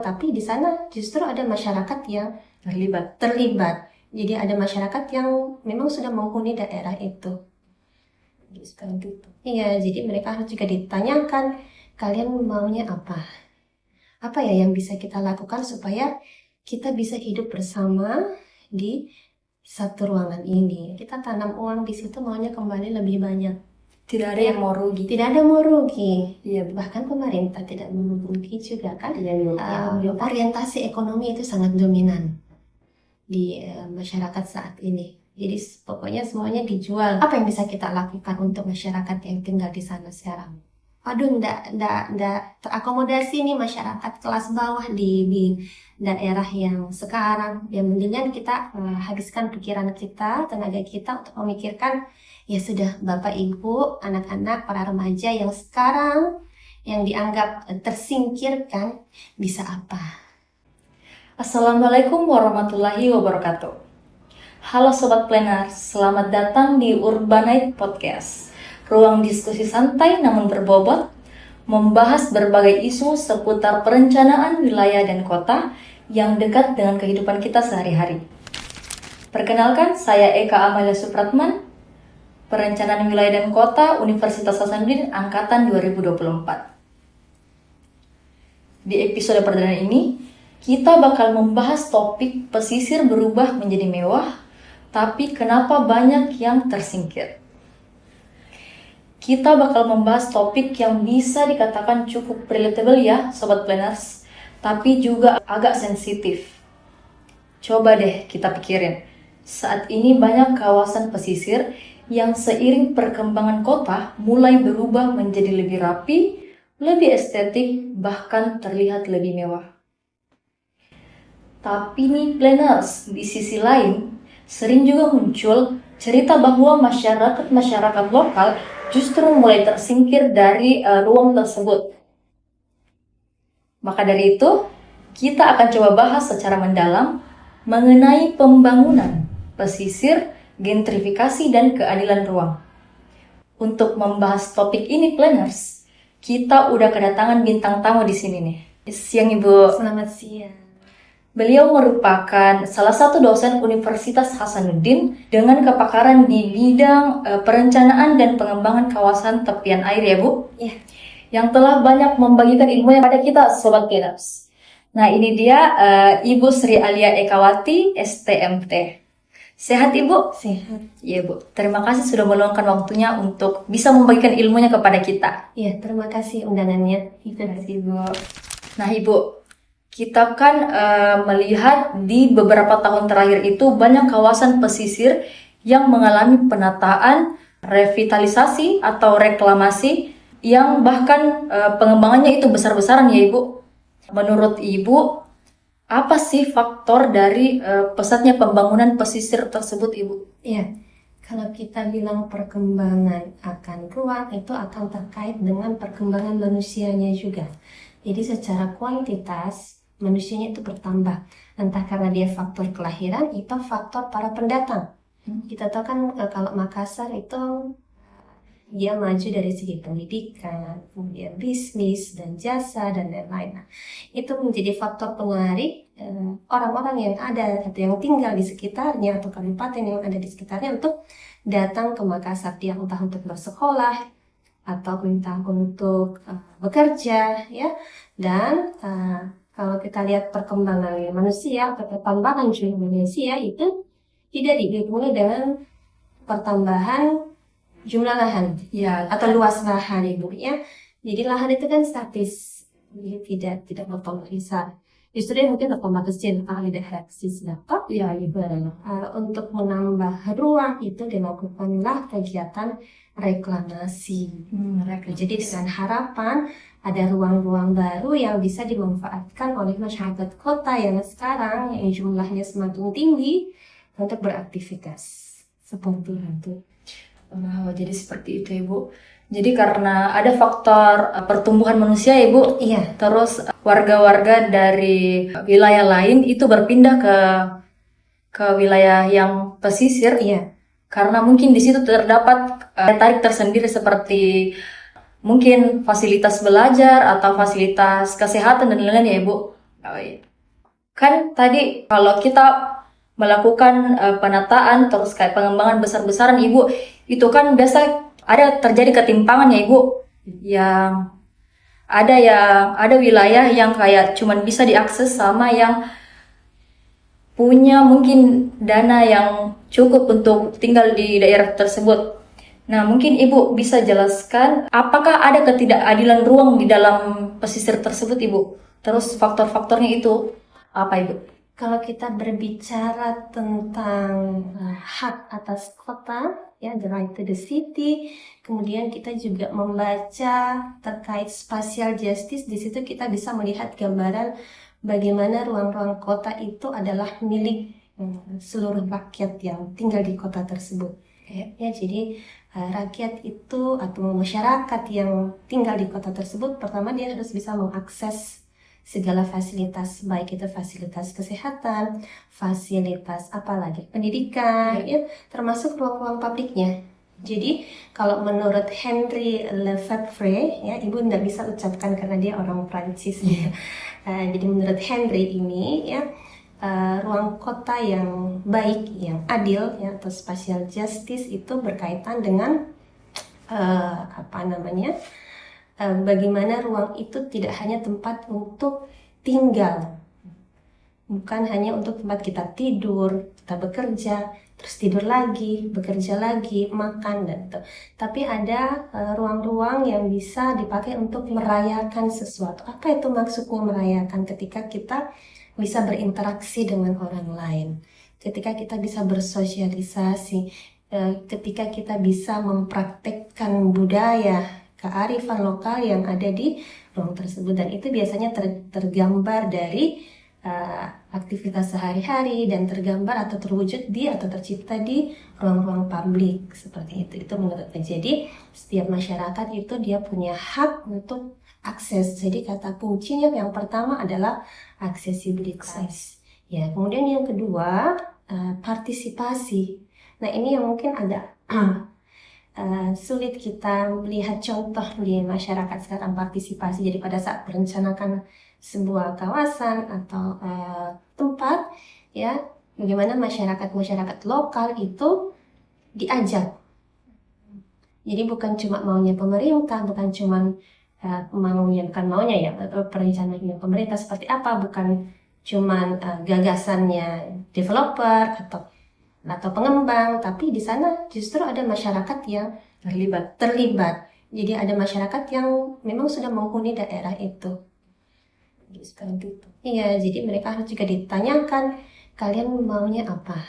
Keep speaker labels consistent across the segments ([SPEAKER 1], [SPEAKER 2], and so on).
[SPEAKER 1] Tapi di sana justru ada masyarakat yang terlibat. Jadi ada masyarakat yang memang sudah menghuni daerah itu.
[SPEAKER 2] Gitu.
[SPEAKER 1] Iya, jadi mereka harus juga ditanyakan, kalian maunya apa? Apa ya yang bisa kita lakukan supaya kita bisa hidup bersama di satu ruangan ini? Kita tanam uang di situ maunya kembali lebih banyak.
[SPEAKER 2] Tidak ada yang mau rugi.
[SPEAKER 1] Tidak ada mau rugi.
[SPEAKER 2] Iya.
[SPEAKER 1] Bahkan pemerintah tidak mau rugi juga kan.
[SPEAKER 2] Iya.
[SPEAKER 1] Orientasi ekonomi itu sangat dominan di masyarakat saat ini. Jadi pokoknya semuanya dijual. Apa yang bisa kita lakukan untuk masyarakat yang tinggal di sana sekarang? Aduh, ndak terakomodasi nih masyarakat kelas bawah di daerah yang sekarang. Ya mendingan kita habiskan pikiran kita, tenaga kita untuk memikirkan, ya sudah Bapak Ibu, anak-anak, para remaja yang sekarang yang dianggap tersingkirkan bisa apa?
[SPEAKER 2] Assalamualaikum warahmatullahi wabarakatuh. Halo Sobat Planner, selamat datang di Urbanite Podcast. Ruang diskusi santai namun berbobot, membahas berbagai isu seputar perencanaan wilayah dan kota yang dekat dengan kehidupan kita sehari-hari. Perkenalkan, saya Eka Amalia Supratman, Perencanaan Wilayah dan Kota Universitas Hasanuddin Angkatan 2024. Di episode perdana ini, kita bakal membahas topik pesisir berubah menjadi mewah, tapi kenapa banyak yang tersingkir. Kita bakal membahas topik yang bisa dikatakan cukup relatable ya, Sobat Planners, tapi juga agak sensitif. Coba deh kita pikirin, saat ini banyak kawasan pesisir yang seiring perkembangan kota mulai berubah menjadi lebih rapi, lebih estetik, bahkan terlihat lebih mewah. Tapi nih planners, di sisi lain, sering juga muncul cerita bahwa masyarakat lokal justru mulai tersingkir dari ruang tersebut. Maka dari itu, kita akan coba bahas secara mendalam mengenai pembangunan, pesisir, gentrifikasi, dan keadilan ruang. Untuk membahas topik ini planners, kita udah kedatangan bintang tamu di sini nih. Siang Ibu.
[SPEAKER 1] Selamat siang.
[SPEAKER 2] Beliau merupakan salah satu dosen Universitas Hasanuddin dengan kepakaran di bidang perencanaan dan pengembangan kawasan tepian air ya Bu?
[SPEAKER 1] Iya.
[SPEAKER 2] Yang telah banyak membagikan ilmunya pada kita Sobat Planners. Nah ini dia Ibu Sri Alia Ekawati, STMT. Sehat Ibu?
[SPEAKER 1] Sehat.
[SPEAKER 2] Iya Bu, terima kasih sudah meluangkan waktunya untuk bisa membagikan ilmunya kepada kita.
[SPEAKER 1] Iya, terima kasih undangannya. Terima kasih Bu.
[SPEAKER 2] Nah Ibu, kita kan melihat di beberapa tahun terakhir itu banyak kawasan pesisir yang mengalami penataan, revitalisasi atau reklamasi yang bahkan pengembangannya itu besar-besaran ya Ibu. Menurut Ibu, apa sih faktor dari pesatnya pembangunan pesisir tersebut Ibu?
[SPEAKER 1] Iya, kalau kita bilang perkembangan akan ruang itu akan terkait dengan perkembangan manusianya juga. Jadi secara kuantitas manusianya itu bertambah, entah karena dia faktor kelahiran atau faktor para pendatang. Kita tahu kan kalau Makassar itu dia maju dari segi pendidikan, kemudian bisnis dan jasa dan lain-lain. Nah, itu menjadi faktor penarik orang-orang yang ada atau yang tinggal di sekitarnya atau kabupaten yang ada di sekitarnya untuk datang ke Makassar, dia entah untuk bersekolah atau entah untuk bekerja ya. Dan kalau kita lihat perkembangan manusia atau pertambahan jumlah manusia itu tidak dimulai dengan pertambahan jumlah lahan
[SPEAKER 2] Ya,
[SPEAKER 1] atau luas lahan Ibu ya. Jadi lahan itu kan statis, jadi tidak bertambah besar. Justru dia mungkin bertambah kecil kalau ada eksis dapat ya Ibu. Untuk menambah ruang itu dilakukanlah kegiatan reklamasi. Jadi dengan harapan ada ruang-ruang baru yang bisa dimanfaatkan oleh masyarakat kota yang sekarang yang jumlahnya semakin tinggi untuk beraktivitas seperti itu.
[SPEAKER 2] Oh, jadi seperti itu Ibu. Jadi karena ada faktor pertumbuhan manusia Ibu,
[SPEAKER 1] Iya.
[SPEAKER 2] terus warga-warga dari wilayah lain itu berpindah ke wilayah yang pesisir.
[SPEAKER 1] Iya.
[SPEAKER 2] Karena mungkin di situ terdapat tarik tersendiri seperti mungkin fasilitas belajar atau fasilitas kesehatan dan lain-lain ya Ibu. Oh iya. Kan tadi kalau kita melakukan penataan terus kayak pengembangan besar-besaran Ibu, itu kan biasa ada terjadi ketimpangan ya Ibu, yang ada wilayah yang kayak cuman bisa diakses sama yang punya mungkin dana yang cukup untuk tinggal di daerah tersebut. Nah, mungkin Ibu bisa jelaskan apakah ada ketidakadilan ruang di dalam pesisir tersebut, Ibu? Terus faktor-faktornya itu apa, Ibu?
[SPEAKER 1] Kalau kita berbicara tentang hak atas kota, ya, the right to the city, kemudian kita juga membaca terkait spatial justice, di situ kita bisa melihat gambaran bagaimana ruang-ruang kota itu adalah milik seluruh rakyat yang tinggal di kota tersebut. Ya, jadi rakyat itu atau masyarakat yang tinggal di kota tersebut, pertama dia harus bisa mengakses segala fasilitas, baik itu fasilitas kesehatan, fasilitas apalagi pendidikan, ya, termasuk ruang-ruang publiknya. Jadi kalau menurut Henry Lefebvre, ya, Ibu nggak bisa ucapkan karena dia orang Prancis, ya. Jadi menurut Henry ini, ya, ruang kota yang baik, yang adil, ya, atau spatial justice itu berkaitan dengan bagaimana ruang itu tidak hanya tempat untuk tinggal, bukan hanya untuk tempat kita tidur, kita bekerja, terus tidur lagi, bekerja lagi, makan, dan itu. Tapi ada ruang-ruang yang bisa dipakai untuk merayakan sesuatu. Apa itu maksudnya merayakan? Ketika kita bisa berinteraksi dengan orang lain, ketika kita bisa bersosialisasi, ketika kita bisa mempraktekkan budaya, kearifan lokal yang ada di ruang tersebut, dan itu biasanya tergambar dari aktivitas sehari-hari dan tergambar atau terwujud di atau tercipta di ruang-ruang publik seperti itu. Itu menurutnya. Jadi setiap masyarakat itu dia punya hak untuk akses. Jadi kata kuncinya yang pertama adalah aksesibilitas. Ya, kemudian yang kedua partisipasi. Nah, ini yang mungkin agak sulit kita melihat contoh di masyarakat sekarang partisipasi. Jadi pada saat merencanakan sebuah kawasan atau tempat, ya, bagaimana masyarakat lokal itu diajak. Jadi bukan cuma maunya pemerintah, bukan cuma maunya ya, perencanaan pemerintah seperti apa, bukan cuma gagasannya developer atau pengembang, tapi di sana justru ada masyarakat yang terlibat. Jadi ada masyarakat yang memang sudah menghuni daerah itu. Seperti itu. Iya, jadi mereka harus juga ditanyakan, kalian maunya apa?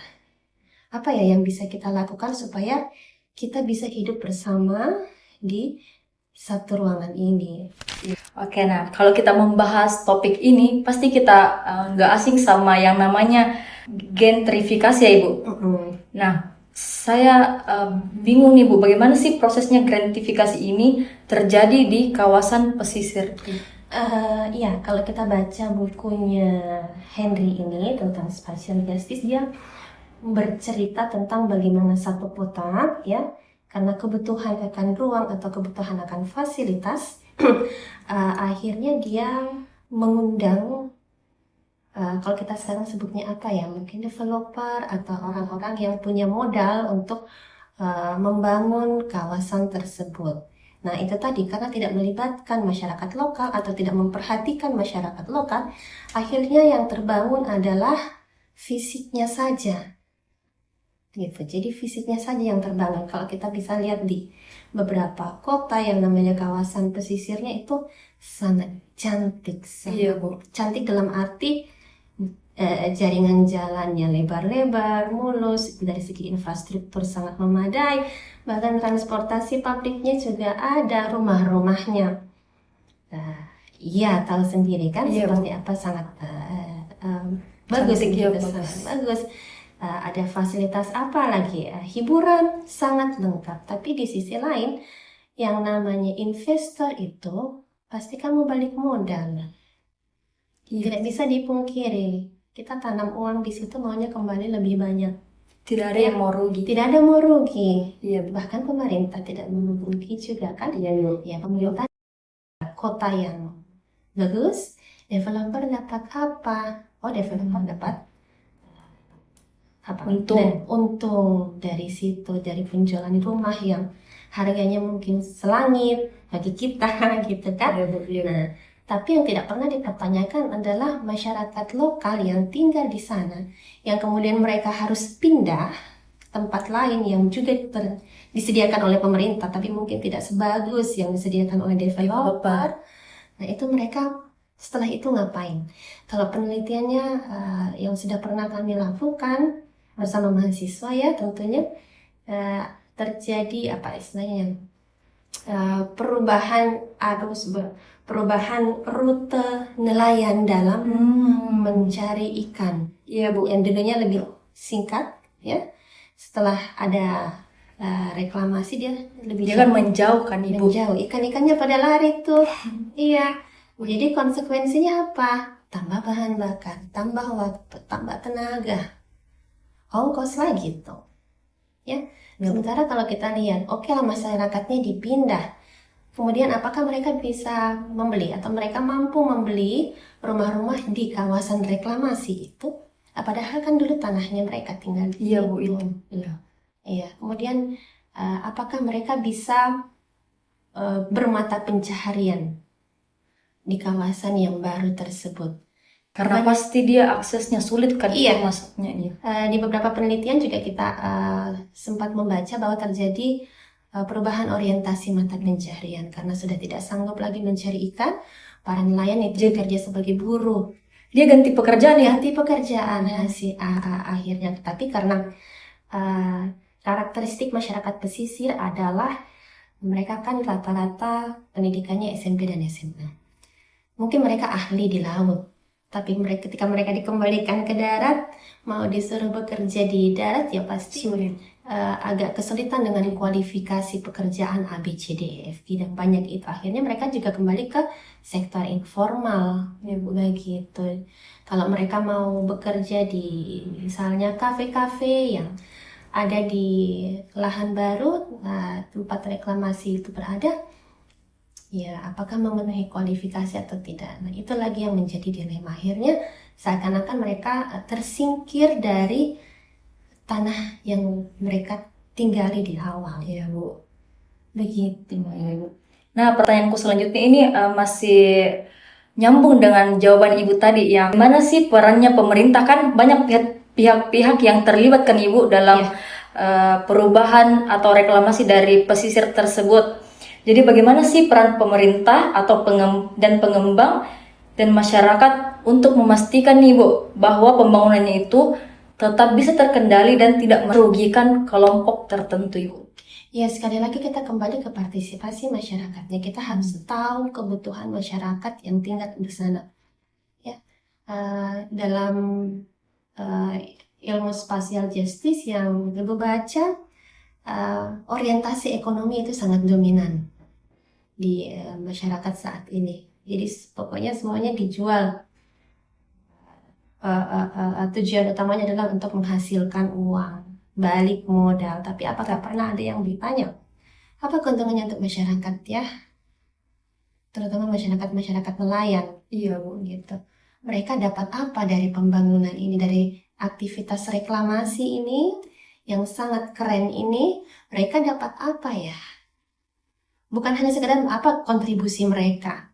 [SPEAKER 1] Apa ya yang bisa kita lakukan supaya kita bisa hidup bersama di satu ruangan ini.
[SPEAKER 2] Oke, nah kalau kita membahas topik ini, pasti kita nggak asing sama yang namanya gentrifikasi ya, Ibu. Nah, saya bingung nih, Bu, bagaimana sih prosesnya gentrifikasi ini terjadi di kawasan pesisir?
[SPEAKER 1] Iya, kalau kita baca bukunya Henry ini tentang spatial justice, dia bercerita tentang bagaimana satu kota, ya, karena kebutuhan akan ruang atau kebutuhan akan fasilitas, akhirnya dia mengundang, kalau kita sekarang sebutnya apa ya, mungkin developer atau orang-orang yang punya modal untuk membangun kawasan tersebut. Nah, itu tadi karena tidak melibatkan masyarakat lokal atau tidak memperhatikan masyarakat lokal, akhirnya yang terbangun adalah fisiknya saja. Gitu. Jadi fisiknya saja yang terbangun. Kalau kita bisa lihat di beberapa kota yang namanya kawasan pesisirnya itu sangat cantik.
[SPEAKER 2] Iya, Bu.
[SPEAKER 1] Cantik dalam arti jaringan jalannya lebar-lebar, mulus, dari segi infrastruktur sangat memadai, bahkan transportasi publiknya juga ada, rumah-rumahnya. Iya, tahu sendiri kan,
[SPEAKER 2] Iya,
[SPEAKER 1] seperti
[SPEAKER 2] Bu.
[SPEAKER 1] apa, sangat bagus,
[SPEAKER 2] Cantik,
[SPEAKER 1] gitu,
[SPEAKER 2] ya,
[SPEAKER 1] sangat bagus. Ada fasilitas apa lagi? Hiburan sangat lengkap. Tapi di sisi lain, yang namanya investor itu pasti kamu balik modal. Tidak bisa dipungkiri. Kita tanam uang di situ maunya kembali lebih banyak.
[SPEAKER 2] Tidak ada yang mau rugi.
[SPEAKER 1] Tidak ada mau rugi.
[SPEAKER 2] Iya,
[SPEAKER 1] Bahkan pemerintah tidak mau rugi juga kan? Ya, pemerintah kota yang bagus, Developer dapat apa? Oh, developer dapat apa?
[SPEAKER 2] Untung.
[SPEAKER 1] Dan untung dari situ, dari penjualan rumah yang harganya mungkin selangit bagi kita gitu kan.
[SPEAKER 2] Iya, Bu. Iya.
[SPEAKER 1] Nah, tapi yang tidak pernah dipertanyakan adalah masyarakat lokal yang tinggal di sana, yang kemudian mereka harus pindah ke tempat lain yang juga disediakan oleh pemerintah, tapi mungkin tidak sebagus yang disediakan oleh developer. Nah, itu mereka setelah itu ngapain? Kalau penelitiannya yang sudah pernah kami lakukan bersama mahasiswa ya tentunya terjadi apa istilahnya perubahan perubahan rute nelayan dalam mencari ikan.
[SPEAKER 2] Iya, Bu.
[SPEAKER 1] Yang dulunya lebih singkat ya. Setelah ada reklamasi dia lebih
[SPEAKER 2] Dia kan menjauh kan, Ibu.
[SPEAKER 1] menjauh. Ikan-ikannya pada lari tuh. Iya. Jadi konsekuensinya apa? Tambah bahan bakar, tambah waktu, tambah tenaga, ongkos lagi tuh. Ya. Sementara kalau kita lihat, oke lah masyarakatnya dipindah. Kemudian apakah mereka bisa membeli atau mereka mampu membeli rumah-rumah di kawasan reklamasi itu? Padahal kan dulu tanahnya mereka tinggal di
[SPEAKER 2] Iya, Bu,
[SPEAKER 1] situ.
[SPEAKER 2] itu. Iya.
[SPEAKER 1] Iya. Kemudian apakah mereka bisa bermata pencaharian di kawasan yang baru tersebut?
[SPEAKER 2] Karena pasti dia aksesnya sulit kan,
[SPEAKER 1] Iya.
[SPEAKER 2] masuknya. Iya.
[SPEAKER 1] Di beberapa penelitian juga kita sempat membaca bahwa terjadi perubahan orientasi mata pencaharian karena sudah tidak sanggup lagi mencari ikan. Para nelayan itu bekerja sebagai buruh.
[SPEAKER 2] Dia ganti pekerjaan ya.
[SPEAKER 1] Ganti pekerjaan hasil akhirnya. Tapi karena karakteristik masyarakat pesisir adalah mereka kan rata-rata pendidikannya SMP dan SMA. Mungkin mereka ahli di laut, tapi ketika mereka dikembalikan ke darat, mau disuruh bekerja di darat ya pasti agak kesulitan dengan kualifikasi pekerjaan A, B, C, D, E, F, G dan banyak itu. Akhirnya mereka juga kembali ke sektor informal, ya begitu. Kalau mereka mau bekerja di misalnya kafe-kafe yang ada di lahan baru, tempat reklamasi itu berada, ya apakah memenuhi kualifikasi atau tidak. Nah, itu lagi yang menjadi dilema. Akhirnya seakan-akan mereka tersingkir dari tanah yang mereka tinggali di awal.
[SPEAKER 2] Iya, Bu.
[SPEAKER 1] Begitu.
[SPEAKER 2] Nah, pertanyaanku selanjutnya ini masih nyambung dengan jawaban Ibu tadi, yang mana sih perannya pemerintah? Kan banyak pihak-pihak yang terlibat kan, Ibu, dalam perubahan atau reklamasi dari pesisir tersebut. Jadi bagaimana sih peran pemerintah atau pengembang dan masyarakat untuk memastikan nih, Bu, bahwa pembangunannya itu tetap bisa terkendali dan tidak merugikan kelompok tertentu, Ibu?
[SPEAKER 1] Ya, sekali lagi kita kembali ke partisipasi masyarakatnya. Kita harus tahu kebutuhan masyarakat yang tinggal di sana. Ya, dalam ilmu spatial justice yang Ibu baca, orientasi ekonomi itu sangat dominan di masyarakat saat ini. Jadi pokoknya semuanya dijual. Tujuan utamanya adalah untuk menghasilkan uang, balik modal. Tapi apakah pernah ada yang bertanya, apa keuntungannya untuk masyarakat ya? Terutama masyarakat nelayan. Iya, Bu, gitu. Mereka dapat apa dari pembangunan ini, dari aktivitas reklamasi ini yang sangat keren ini? Mereka dapat apa ya? Bukan hanya sekedar apa kontribusi mereka.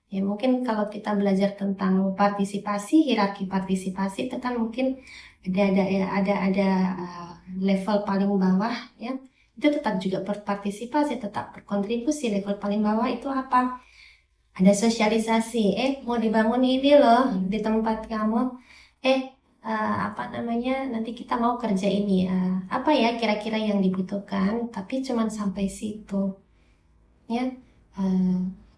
[SPEAKER 1] Ya, mungkin kalau kita belajar tentang partisipasi, hierarki partisipasi itu kan mungkin ada level paling bawah ya. Itu tetap juga berpartisipasi, tetap berkontribusi. Level paling bawah itu apa? Ada sosialisasi. Mau dibangun ini loh di tempat kamu. Nanti kita mau kerja ini. Apa ya kira-kira yang dibutuhkan? Tapi cuman sampai situ. Ya.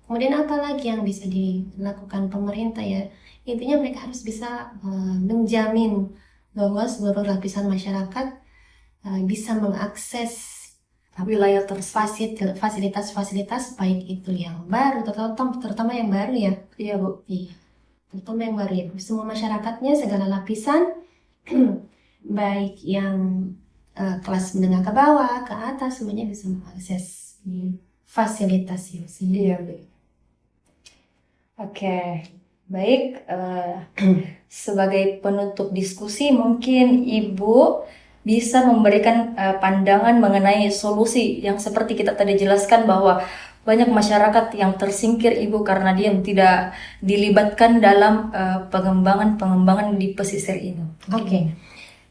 [SPEAKER 1] Kemudian apa lagi yang bisa dilakukan pemerintah ya? Intinya mereka harus bisa menjamin bahwa seluruh lapisan masyarakat bisa mengakses
[SPEAKER 2] wilayah
[SPEAKER 1] fasilitas-fasilitas baik itu yang baru, terutama yang baru ya.
[SPEAKER 2] Iya, Bu.
[SPEAKER 1] Iya, terutama yang baru ya. Semua masyarakatnya segala lapisan, baik yang kelas menengah ke bawah, ke atas, semuanya bisa mengakses fasilitas itu.
[SPEAKER 2] Iya, Bu. Oke. Baik, sebagai penutup diskusi mungkin Ibu bisa memberikan pandangan mengenai solusi yang seperti kita tadi jelaskan bahwa banyak masyarakat yang tersingkir Ibu karena dia tidak dilibatkan dalam pengembangan di pesisir ini.
[SPEAKER 1] Oke.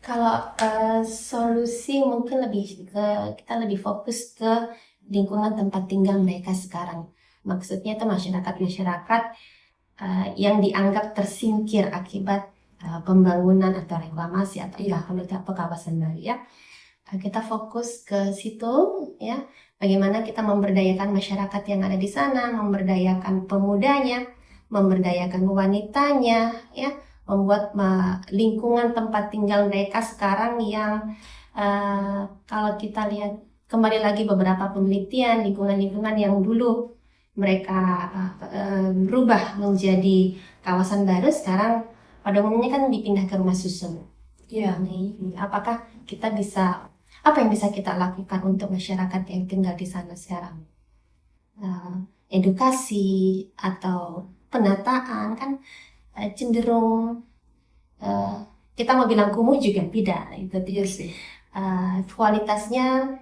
[SPEAKER 1] Kalau solusi mungkin kita lebih fokus ke lingkungan tempat tinggal mereka sekarang. Maksudnya itu masyarakat yang dianggap tersingkir akibat pembangunan atau reklamasi atau apa kawasan baru ya. Kita fokus ke situ ya. Bagaimana kita memberdayakan masyarakat yang ada di sana, memberdayakan pemudanya, memberdayakan wanitanya ya. Membuat lingkungan tempat tinggal mereka sekarang yang kalau kita lihat kembali lagi beberapa penelitian lingkungan-lingkungan yang dulu mereka berubah menjadi kawasan baru sekarang pada umumnya kan dipindah ke rumah susun.
[SPEAKER 2] Iya.
[SPEAKER 1] Apakah kita apa yang bisa kita lakukan untuk masyarakat yang tinggal di sana sekarang? Edukasi atau penataan kan cenderung kita mau bilang kumuh juga tidak itu sih kualitasnya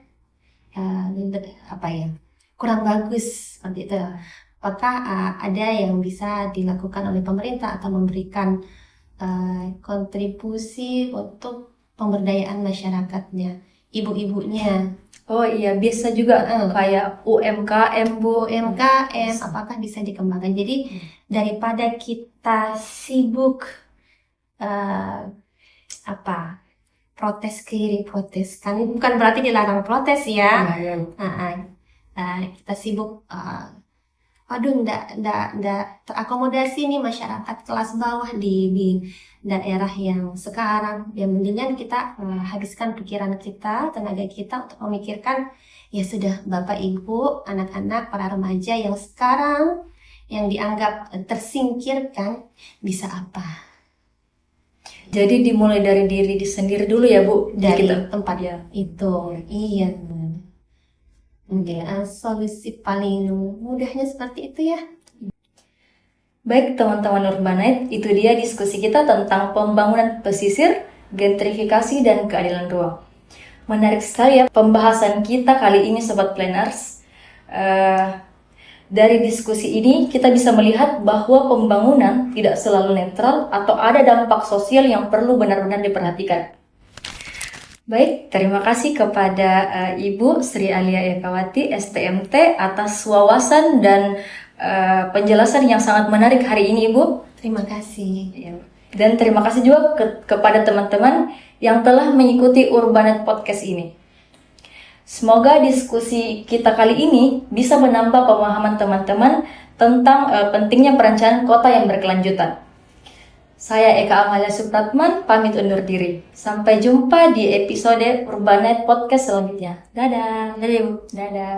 [SPEAKER 1] kurang bagus seperti itu. Apakah ada yang bisa dilakukan oleh pemerintah atau memberikan kontribusi untuk pemberdayaan masyarakatnya, ibu-ibunya?
[SPEAKER 2] Oh iya, bisa juga kayak UMKM, Bu.
[SPEAKER 1] UMKM, apakah bisa dikembangkan? Jadi daripada kita sibuk protes kiri, protes kan, bukan berarti dilarang protes ya. Kita sibuk, ndak terakomodasi nih masyarakat kelas bawah di daerah yang sekarang. Ya mendingan kita habiskan pikiran kita, tenaga kita untuk memikirkan ya sudah Bapak Ibu, anak-anak, para remaja yang sekarang yang dianggap tersingkirkan bisa apa?
[SPEAKER 2] Jadi dimulai dari diri sendiri dulu ya Bu.
[SPEAKER 1] Dari tempat itu. Iya. Mungkin solusi paling mudahnya seperti itu ya.
[SPEAKER 2] Baik teman-teman Urbanite, itu dia diskusi kita tentang pembangunan pesisir, gentrifikasi, dan keadilan ruang. Menarik sekali ya pembahasan kita kali ini Sobat Planners. Dari diskusi ini kita bisa melihat bahwa pembangunan tidak selalu netral atau ada dampak sosial yang perlu benar-benar diperhatikan. Baik, terima kasih kepada Ibu Sri Alia Ekawati, STMT, atas wawasan dan penjelasan yang sangat menarik hari ini, Ibu.
[SPEAKER 1] Terima kasih.
[SPEAKER 2] Dan terima kasih juga kepada teman-teman yang telah mengikuti Urbanite Podcast ini. Semoga diskusi kita kali ini bisa menambah pemahaman teman-teman tentang pentingnya perencanaan kota yang berkelanjutan. Saya Eka Amalia Supratman, pamit undur diri. Sampai jumpa di episode Urbanite Podcast selanjutnya. Dadah.
[SPEAKER 1] Dadah, Ibu.
[SPEAKER 2] Dadah.